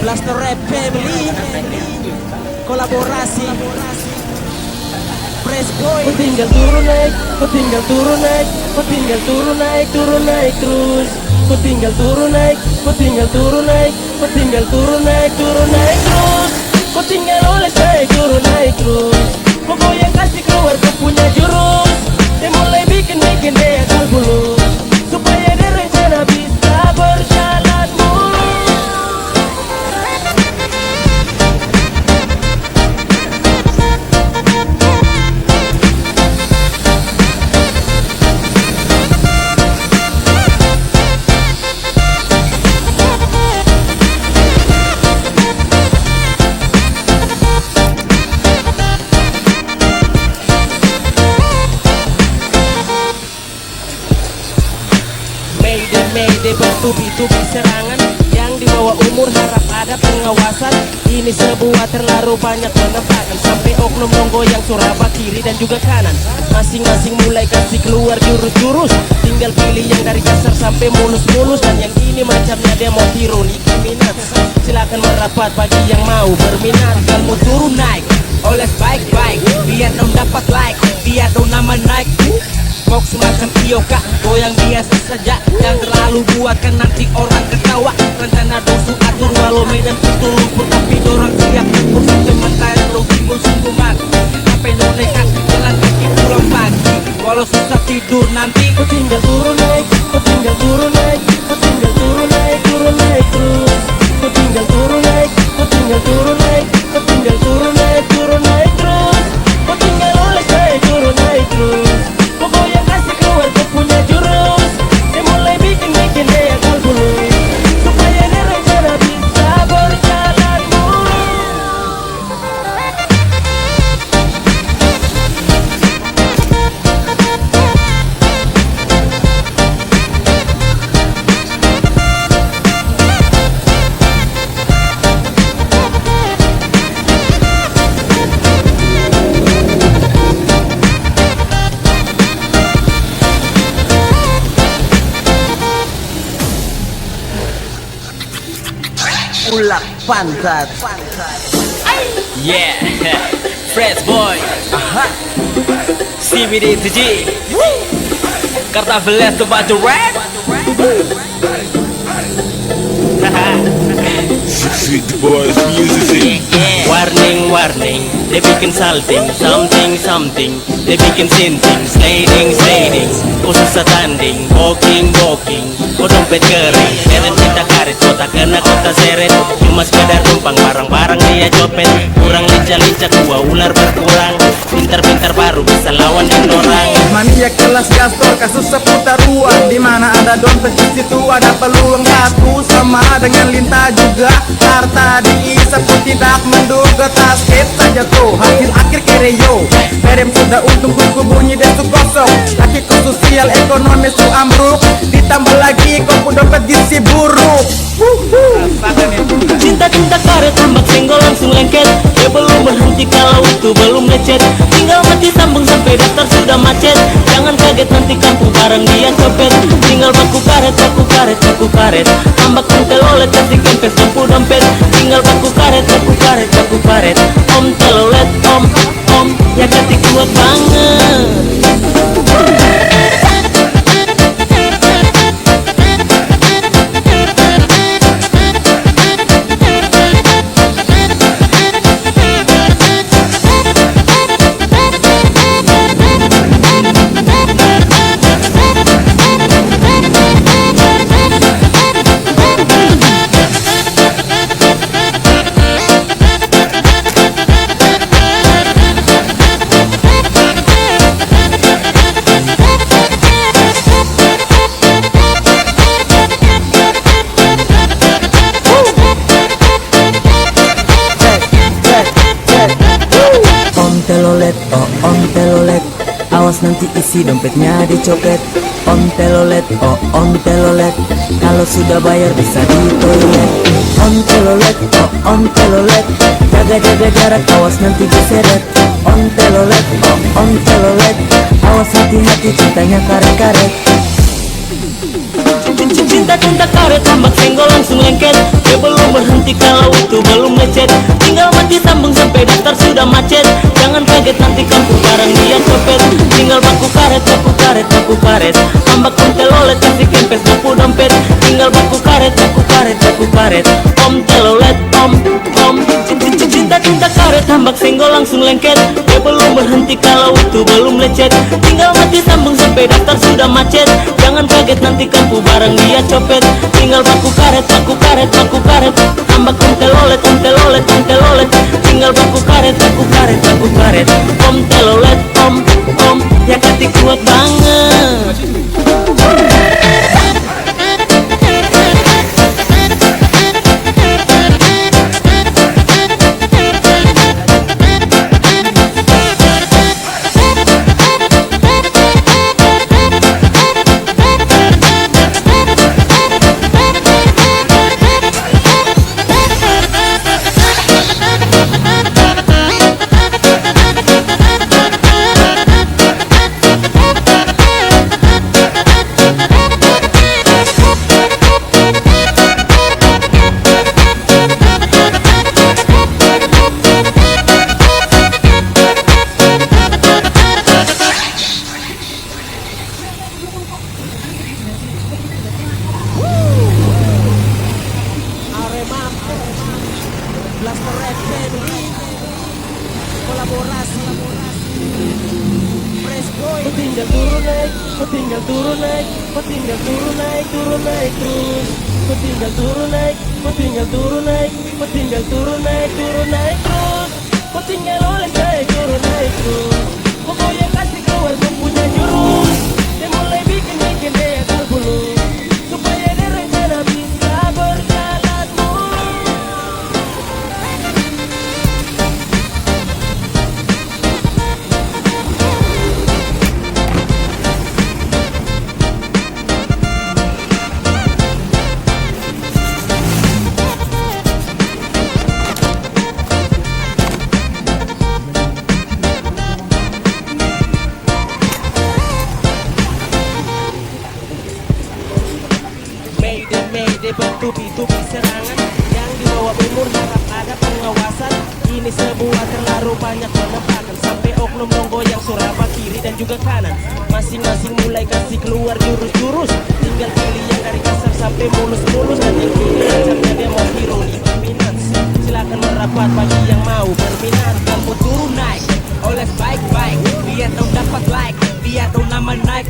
Blaster Rap Family kolaborasi Press Boy. Ku tinggal turun naik, ku tinggal turun naik, ku tinggal turun naik terus. Ku tinggal turun naik, ku tinggal turun naik, ku tinggal turun naik terus. Ku tinggal oleh naik terus. Ku goyang kasih keluar ku punya jurus. Dia mulai bikin dia akal bulu, supaya dia rencana bisa berjalan mulus. Mayday bertubi-tubi serangan yang di bawah umur, harap ada pengawasan. Ini sebuah terlalu banyak penampakan, sampai oknum yang suraba kiri dan juga kanan. Masing-masing mulai kasih keluar jurus-jurus, tinggal pilih yang dari kasar sampai mulus-mulus. Dan yang ini macamnya dia mau tiru Nicki Minaj. Silakan merapat bagi yang mau berminat. Kalau turun naik, oles baik-baik, biar dong dapat like, biar dong nama naik. Kok semacam Ioka, goyang biasa saja, jangan terlalu buatkan nanti orang ketawa. Rencana dosu atur walau medan itu lumpur, tapi dorang siap tempur sampai mentari terus timbul sungguman. Sampai nonekan jalan kaki pulang pagi, walau susah tidur nanti. Ku tinggal turun naik, ku tinggal turun naik, ku tinggal turun naik terus. Ku tinggal turun naik, ku tinggal turun naik, ku tinggal turun naik terus. Ku tinggal oleh naik terus. Pokoknya kasih keluar ku punya jurus. Dia mulai bikin dia akal bulu, supaya dia rencana bisa berjalan mulus. Ulak pantat. Yeah, fresh boy. CBD to G. Karena veles to baju red. Fit boys music. Warning, warning. Dia bikin salting, something. Dia bikin sinting, sliding. Kau susah tanding, walking. Kau dompet kering, seret kita karet, kota kena kota seret. Cuma sekedar numpang barang-barang dia copet. Kurang lincah, gua ular berkurang. Pintar-pintar baru bisa lawan orang. Mania kelas gastor, kasus seputar uang. Dimana ada dompet di situ ada peluang satu. Sama dengan lintah juga harta diisap pun tidak menduga. Tasket saja tuh hasil akhir kereyo. Perem sudah untung kuku bunyi desu kosong. Akiku sosial ekonomi su ambruk. Ditambah lagi kopu dompet gizi buruk. Cinta karet tambak senggol langsung lengket. Dia belum berhenti kalau itu belum lecet. Tinggal mati sambung sampai daftar sudah macet. Jangan kaget nanti kampung barang dia copet. Tinggal baku karet. Tambak telolet kasih kempes lampu dompet. Tinggal baku karet. Om telolet om ya kasih kuat banget. Om telolet, awas nanti isi dompetnya dicopet. Om telolet, kalau sudah bayar bisa di toilet. Om telolet, jaga jarak, awas nanti diseret. Om telolet, awas hati-hati cintanya karet-karet. Cinta karet tambak senggol langsung lengket. Dia belum berhenti kalau baku karet. Ambak om telolet kasih kempes baku dompet. Tinggal baku karet, baku karet, baku karet. Om telolet, om cinta karet. Hambak senggol langsung lengket. Dia belum berhenti kalau itu belum lecet. Tinggal mati sambung sampai daftar sudah macet. Jangan kaget nanti kamu barang dia copet. Tinggal baku karet, baku karet, baku karet. Hambak om telolet, om telolet, om telolet. Tinggal baku karet, baku karet, baku karet. Om telolet, om ya kati kuat banget. Bertubi-tubi serangan yang di bawah umur harap ada pengawasan. Ini sebuah terlalu banyak penempatan sampai oknum menggoyang suraba kiri dan juga kanan. Masing-masing mulai kasih keluar jurus-jurus. Tinggal pilih yang dari kasar sampai mulus-mulus. Dan yang kini macamnya dia mau ironi dominans. Silakan merapat bagi yang mau berminat. Kamu turun naik, oles baik-baik. Biar dong dapat like, biar dong nama naik.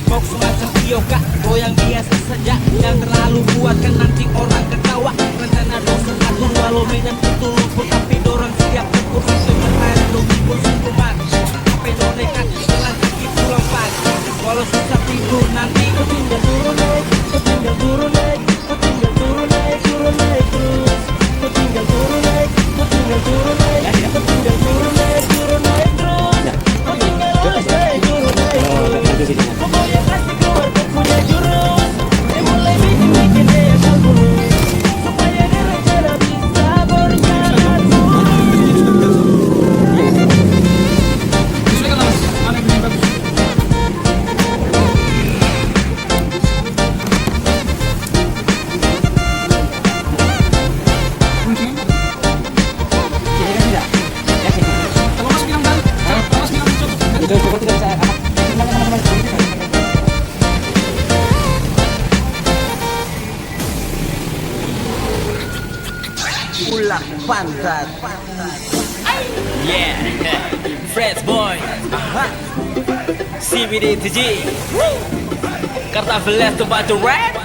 Box semacam bioka, goyang biasa saja. Jangan terlalu kuat kan nanti orang ketawa. Rencana dosa atur walau menyam itu lumpur. Tapi dorang siap tempur sampai berlari nunggu pun sungguhan. Sampai nekat jalan kaki pulang pagi. Walau susah tidur nanti ku tinggal turun naik, ku tinggal turun naik, ku tinggal turun naik, turun naik terus. Ku tinggal turun naik, ku tinggal turun naik, ku tinggal turun naik, turun naik terus. Ku tinggal oles naik, turun naik terus. Pokoknya kasih keluar ke punya jurus. Dia mulai bikin dia kalkulu. Supaya dia rencana bisa berjalan mulus. Ulak pantat. Yeah, fresh boy. CBD TG. Karta velas to batu red.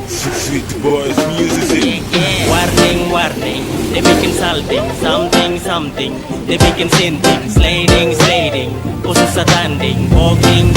Sweet boys music. Warning, warning. They bikin salting, something. They bikin sinting, sliding. Khusus tanding, walking.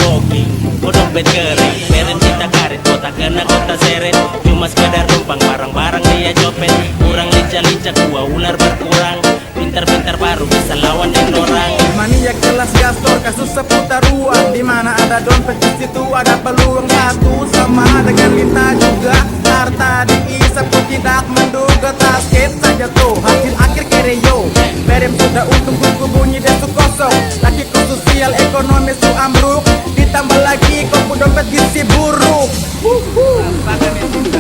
Kau dompet kering, parent kita karet. Kota kena kota seret. Cuma sekadar numpang barang-barang dia copet. Kurang lincah gua ular berkurang. Pintar-pintar baru bisa lawan yang orang. Mania kelas gastor kasus seputar uang. Dimana ada dompet di situ ada peluang satu. Sama dengan lintah juga harta diisap pun tidak menduga. Tasket saja tuh hasil akhir kereo. Berem sudah untung buku bunyi desu kosong. Laki ku sosial ekonomi su amruk. Ditambah lagi kopu dompet gizi buruk.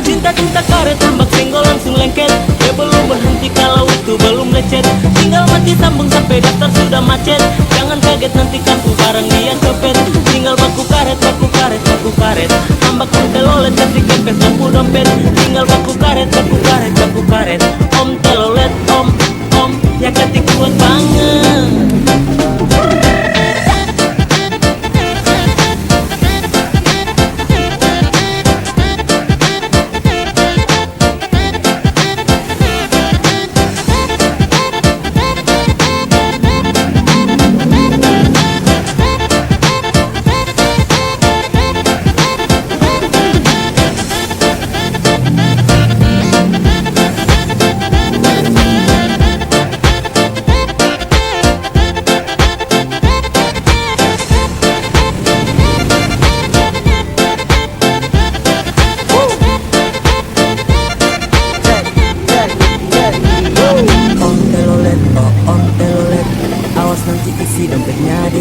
Cinta karet tambak senggol langsung lengket. Dia belum berhenti kalau itu belum lecet. Tinggal mati sambung sampai daftar sudah macet. Jangan Jangan kaget nanti kamu barang dia copet. Tinggal baku karet, baku karet, baku karet. Tambah om telolet kasih kempes kamu dompet. Tinggal baku karet, baku karet, baku karet. Om telolet, om, ya ketik kuat banget.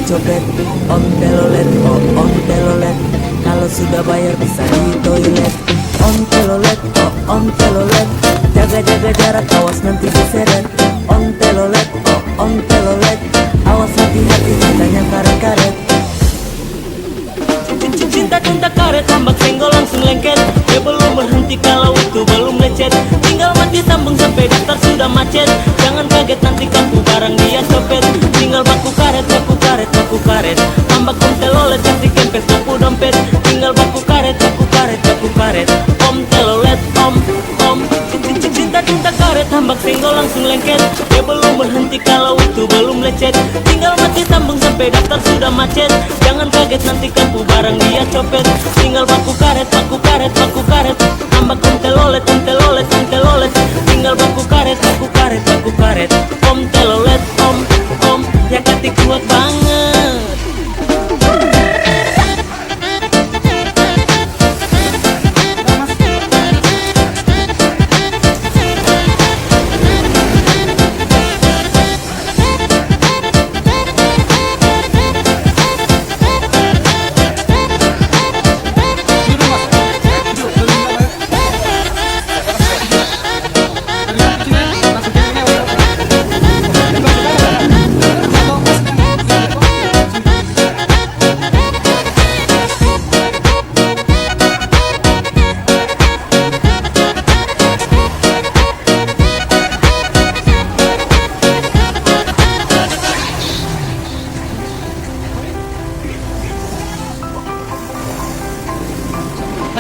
Copet, om telolet, oh om telolet. Kalau sudah bayar bisa di toilet. Om telolet, oh om telolet. Jaga-jaga jarak, awas nanti diseret. Om telolet, oh om telolet. Awas hati-hati cintanya karet-karet. Cinta-cinta karet, tambak senggol langsung lengket. Dia belum berhenti kalau itu belum lecet. Tinggal mati sambung sampai daftar sudah macet. Jangan kaget nanti kamu barang dia copet. Tinggal baku karet, baku karet, baku karet. Tambak om telolet kasih kempes kamu dompet. Tinggal baku karet, baku karet, baku karet. Om telolet, om. Cinta-cinta karet, tambak senggol langsung lengket. Dia belum berhenti kalau itu belum lecet. Tinggal mati sambung sampai daftar sudah macet. Jangan kaget nanti kamu barang dia copet. Tinggal baku karet, baku karet, baku karet. Tambak om telolet, om telolet, om telolet. Tinggal baku karet, baku karet, baku karet. Om telolet, om, ya ketik kuat banget.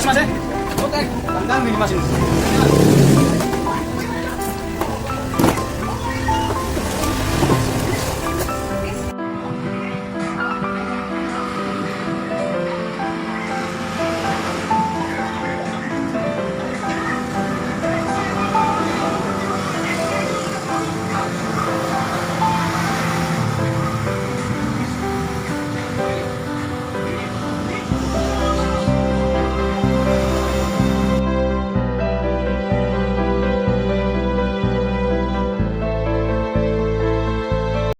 Mas ya? Oke, tanggang ini mas ini.